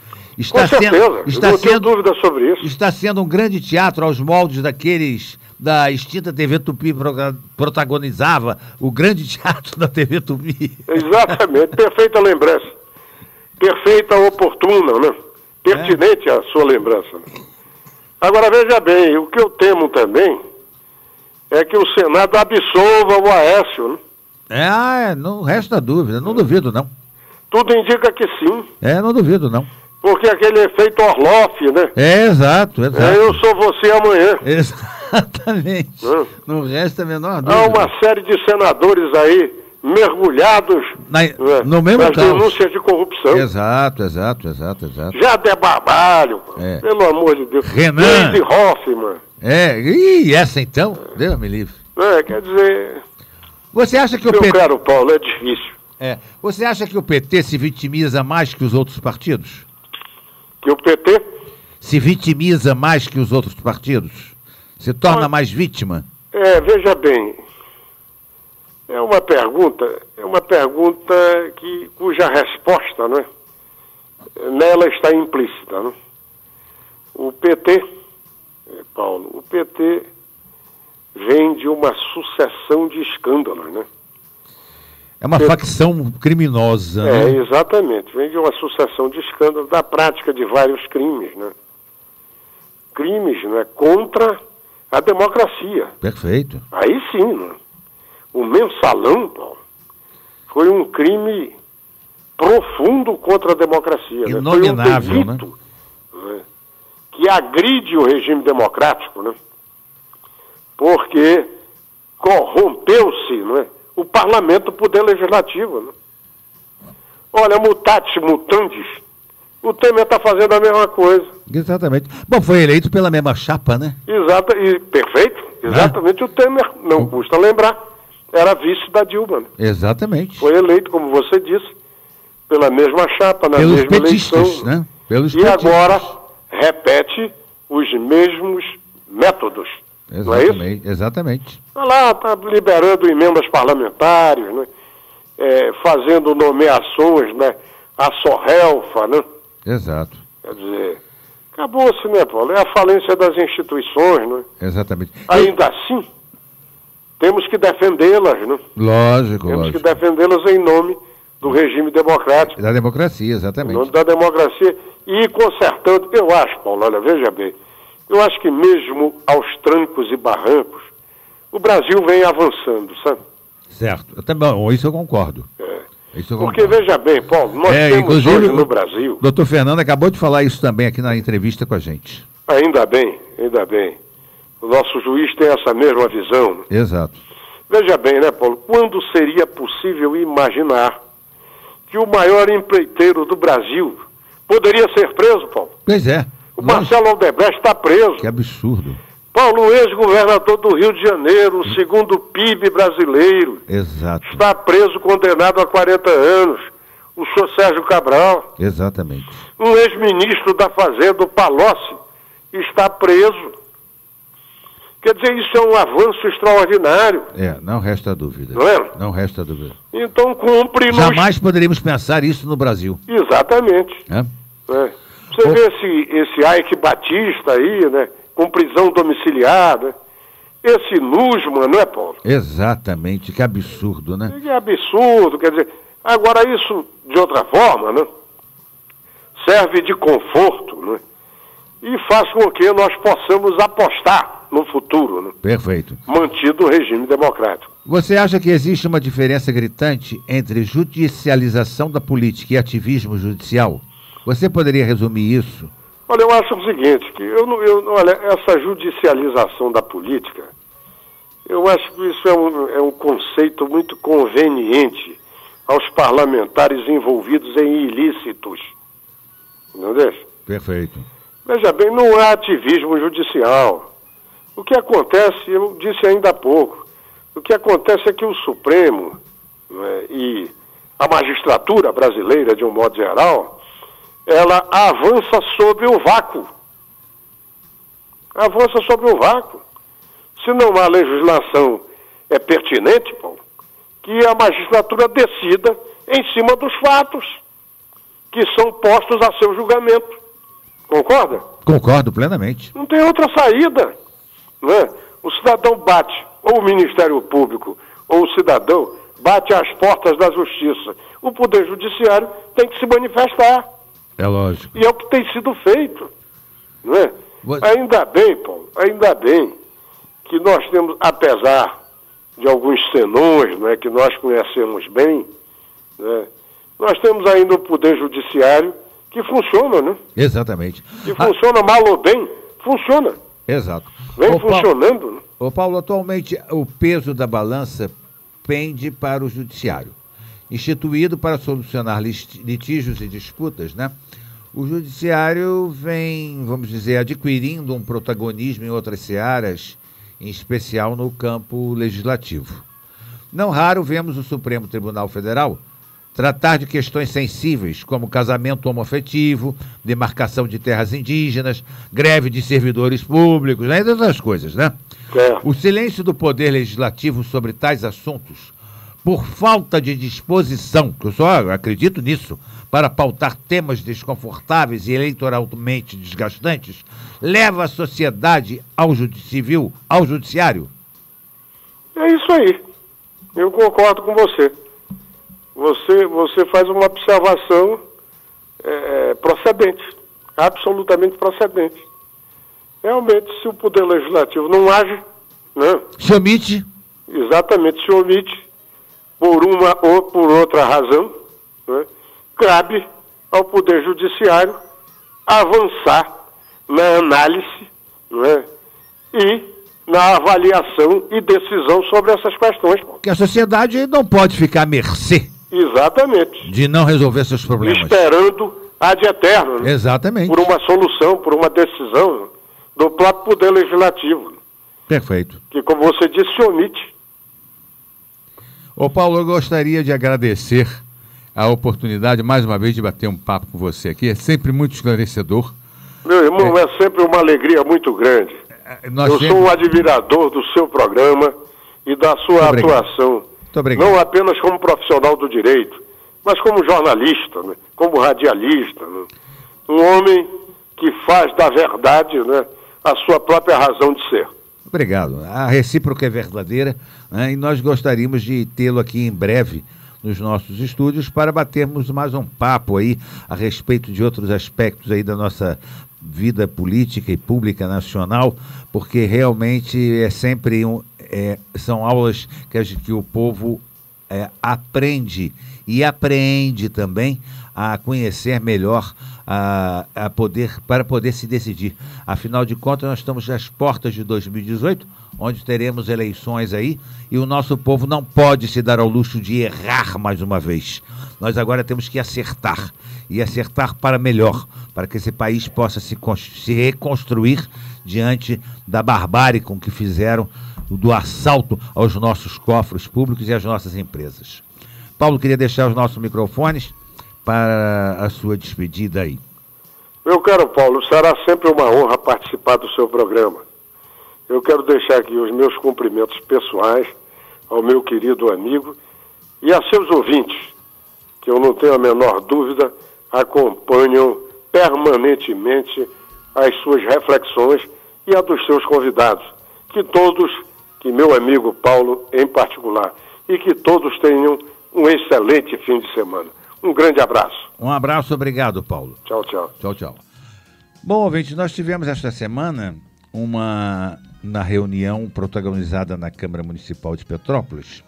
Com certeza, não tenho dúvida sobre isso. Está sendo um grande teatro aos moldes daqueles da extinta TV Tupi protagonizava o grande teatro da TV Tupi. Exatamente, perfeita lembrança. Perfeita, oportuna, né? Pertinente a sua lembrança. Né? Agora, veja bem, o que eu temo também é que o Senado absolva o Aécio, né? Não resta dúvida, não duvido não. Tudo indica que sim. Não duvido não. Porque aquele efeito Orloff, né? Exato. Eu sou você amanhã. Exatamente. Não resta a menor dúvida. Há uma série de senadores aí mergulhados no mesmo nas denúncias de corrupção. Exato. Jade Barbalho, pelo amor de Deus. Renan. Gleisi Hoffmann. E essa então? Deus me livre. Quer dizer... Você acha que o PT... PT... caro Paulo, é difícil. Você acha que o PT se vitimiza mais que os outros partidos? Que o PT... se vitimiza mais que os outros partidos? Se torna mais vítima? Veja bem... É uma pergunta cuja resposta, né, nela está implícita. Né? O PT, Paulo, o PT vem de uma sucessão de escândalos, né? É uma facção criminosa, né? Exatamente, vem de uma sucessão de escândalos da prática de vários crimes, né? Crimes, né, contra a democracia. Perfeito. Aí sim, né? O mensalão, Paulo, foi um crime profundo contra a democracia. Inominável, foi um delito, né, que agride o regime democrático, né, porque corrompeu-se, né, o parlamento, o poder legislativo. Né. Olha, mutatis mutandis, o Temer está fazendo a mesma coisa. Exatamente. Bom, foi eleito pela mesma chapa, né? Perfeito. Exatamente. O Temer, não custa lembrar, era vice da Dilma. Né? Exatamente. Foi eleito, como você disse, pela mesma chapa, na pelos mesma petistas, eleição. Né? Pelos e petistas. Agora repete os mesmos métodos. Exatamente. Não é isso? Exatamente. Está liberando emendas parlamentares, né? Fazendo nomeações, né? A sorrelfa, né? Exato. Quer dizer, acabou-se, né, Paulo? É a falência das instituições, né? Exatamente. Ainda assim, temos que defendê-las, né? Lógico. Temos que defendê-las em nome do regime democrático. Da democracia, exatamente. Em nome da democracia. E consertando, eu acho, Paulo, olha, veja bem, eu acho que mesmo aos trancos e barrancos, o Brasil vem avançando, sabe? Certo. Bom, isso eu concordo. Porque, veja bem, Paulo, nós temos hoje no Brasil... O doutor Fernando acabou de falar isso também aqui na entrevista com a gente. Ainda bem. O nosso juiz tem essa mesma visão. Exato. Veja bem, né, Paulo? Quando seria possível imaginar que o maior empreiteiro do Brasil poderia ser preso, Paulo? Pois é. O Marcelo Aldebrecht está preso. Que absurdo. Paulo, ex-governador do Rio de Janeiro, o segundo PIB brasileiro. Exato. Está preso, condenado a 40 anos. O senhor Sérgio Cabral. Exatamente. Um ex-ministro da Fazenda, o Palocci, está preso. Quer dizer, isso é um avanço extraordinário. Não resta dúvida. Não é? Não resta dúvida. Então cumpre... Jamais poderíamos pensar isso no Brasil. Exatamente. Você vê esse Ike Batista aí, né? Com prisão domiciliar, né? Esse Nussmann, não é, Paulo? Exatamente, que absurdo, né? Que absurdo, quer dizer... Agora isso, de outra forma, né? Serve de conforto, né? E faz com que nós possamos apostar no futuro, né? Perfeito. Mantido o regime democrático. Você acha que existe uma diferença gritante entre judicialização da política e ativismo judicial? Você poderia resumir isso? Olha, eu acho o seguinte, que olha, essa judicialização da política, eu acho que isso é um conceito muito conveniente aos parlamentares envolvidos em ilícitos. Entendeu? Perfeito. Veja bem, não há ativismo judicial. O que acontece, eu disse ainda há pouco, o que acontece é que o Supremo né, e a magistratura brasileira, de um modo geral, ela avança sobre o vácuo. Avança sobre o vácuo. Se não há legislação pertinente, Paulo, que a magistratura decida em cima dos fatos que são postos a seu julgamento. Concorda? Concordo plenamente. Não tem outra saída. Não é? O cidadão bate, ou o Ministério Público, ou o cidadão bate às portas da justiça. O Poder Judiciário tem que se manifestar. É lógico. E é o que tem sido feito. Não é? Ainda bem, Paulo, ainda bem que nós temos, apesar de alguns senões, não é, que nós conhecemos bem, né, nós temos ainda o Poder Judiciário que funciona, né? Exatamente. Que funciona mal ou bem, funciona. Exato. Vem funcionando. Né? Ô Paulo, atualmente o peso da balança pende para o judiciário. Instituído para solucionar litígios e disputas, né? O judiciário vem, vamos dizer, adquirindo um protagonismo em outras searas, em especial no campo legislativo. Não raro vemos o Supremo Tribunal Federal tratar de questões sensíveis, como casamento homoafetivo, demarcação de terras indígenas, greve de servidores públicos, entre outras coisas, né? O silêncio do Poder Legislativo sobre tais assuntos, por falta de disposição, que eu só acredito nisso, para pautar temas desconfortáveis e eleitoralmente desgastantes, leva a sociedade civil ao judiciário? É isso aí. Eu concordo com você. Você faz uma observação procedente, absolutamente procedente. Realmente, se o Poder Legislativo não age, né? Se omite? Exatamente, se omite por uma ou por outra razão, né? Cabe ao Poder Judiciário avançar na análise, né? E na avaliação e decisão sobre essas questões. Porque a sociedade não pode ficar à mercê. Exatamente. De não resolver seus problemas. Esperando ad eterno. Né? Exatamente. Por uma solução, por uma decisão do próprio Poder Legislativo. Perfeito. Que, como você disse, se omite. Ô Paulo, eu gostaria de agradecer a oportunidade, mais uma vez, de bater um papo com você aqui. É sempre muito esclarecedor. Meu irmão, é sempre uma alegria muito grande. Sou um admirador do seu programa e da sua atuação. Não apenas como profissional do direito, mas como jornalista, né? Como radialista. Né? Um homem que faz da verdade, né, a sua própria razão de ser. Obrigado. A recíproca é verdadeira, né? E nós gostaríamos de tê-lo aqui em breve nos nossos estúdios para batermos mais um papo aí a respeito de outros aspectos aí da nossa vida política e pública nacional, porque realmente é sempre são aulas que o povo aprende e apreende também a conhecer melhor, para poder se decidir. Afinal de contas, nós estamos às portas de 2018, onde teremos eleições aí, e o nosso povo não pode se dar ao luxo de errar mais uma vez. Nós agora temos que acertar, e acertar para melhor, para que esse país possa se reconstruir diante da barbárie com que fizeram do assalto aos nossos cofres públicos e às nossas empresas. Paulo, queria deixar os nossos microfones para a sua despedida aí. Meu caro Paulo, será sempre uma honra participar do seu programa. Eu quero deixar aqui os meus cumprimentos pessoais ao meu querido amigo e a seus ouvintes, que eu não tenho a menor dúvida, acompanham permanentemente as suas reflexões e a dos seus convidados. Que meu amigo Paulo em particular, e que todos tenham um excelente fim de semana. Um grande abraço. Um abraço, obrigado, Paulo. Tchau, tchau. Tchau, tchau. Bom, ouvinte, nós tivemos esta semana na reunião protagonizada na Câmara Municipal de Petrópolis,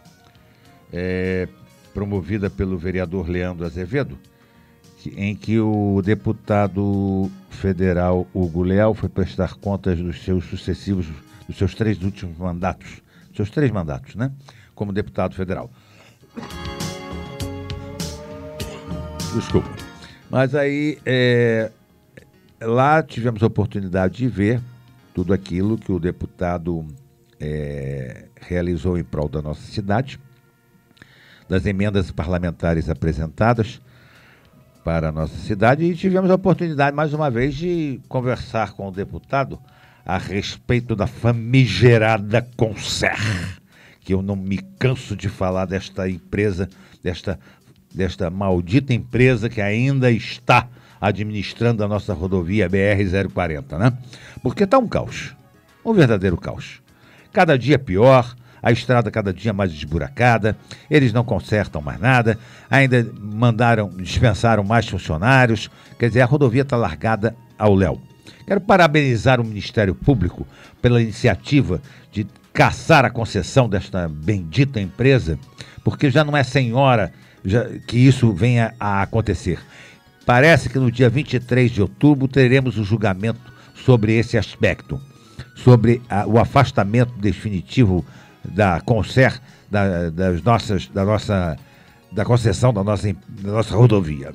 promovida pelo vereador Leandro Azevedo, em que o deputado federal Hugo Leal foi prestar contas dos seus 3 últimos mandatos, seus 3 mandatos, né, como deputado federal. Desculpa. Mas aí, lá tivemos a oportunidade de ver tudo aquilo que o deputado realizou em prol da nossa cidade. das emendas parlamentares apresentadas para a nossa cidade e tivemos a oportunidade, mais uma vez, de conversar com o deputado a respeito da famigerada Concer, que eu não me canso de falar desta empresa, desta maldita empresa que ainda está administrando a nossa rodovia BR-040, né? Porque está um caos, um verdadeiro caos. Cada dia pior, a estrada cada dia mais esburacada, eles não consertam mais nada, ainda dispensaram mais funcionários, quer dizer, a rodovia está largada ao léu. Quero parabenizar o Ministério Público pela iniciativa de cassar a concessão desta bendita empresa, porque já não é sem hora que isso venha a acontecer. Parece que no dia 23 de outubro teremos o julgamento sobre esse aspecto, sobre o afastamento definitivo da Concer, da concessão da nossa rodovia.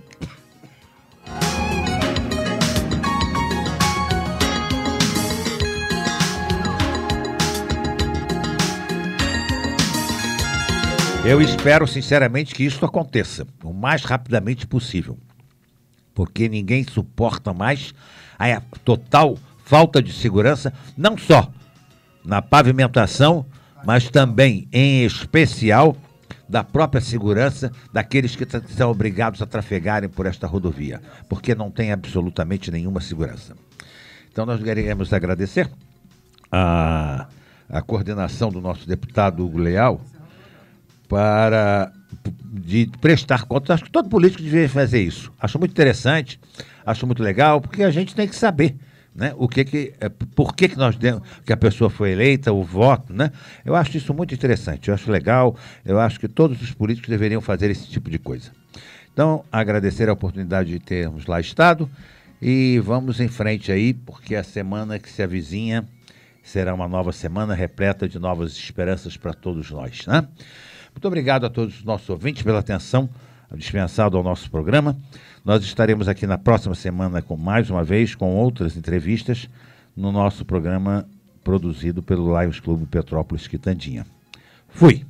Eu espero, sinceramente, que isso aconteça o mais rapidamente possível, porque ninguém suporta mais a total falta de segurança, não só na pavimentação, mas também, em especial, da própria segurança daqueles que são obrigados a trafegarem por esta rodovia, porque não tem absolutamente nenhuma segurança. Então, nós queremos agradecer a coordenação do nosso deputado Hugo Leal, de prestar contas. Acho que todo político deveria fazer isso. Acho muito interessante, acho muito legal, porque a gente tem que saber, né, por que nós demos, que a pessoa foi eleita, o voto, né? Eu acho isso muito interessante, eu acho legal, eu acho que todos os políticos deveriam fazer esse tipo de coisa. Então, agradecer a oportunidade de termos lá estado e vamos em frente aí, porque a semana que se avizinha será uma nova semana repleta de novas esperanças para todos nós, né? Muito obrigado a todos os nossos ouvintes pela atenção dispensada ao nosso programa. Nós estaremos aqui na próxima semana, mais uma vez, com outras entrevistas no nosso programa produzido pelo Lions Clube Petrópolis Quitandinha. Fui!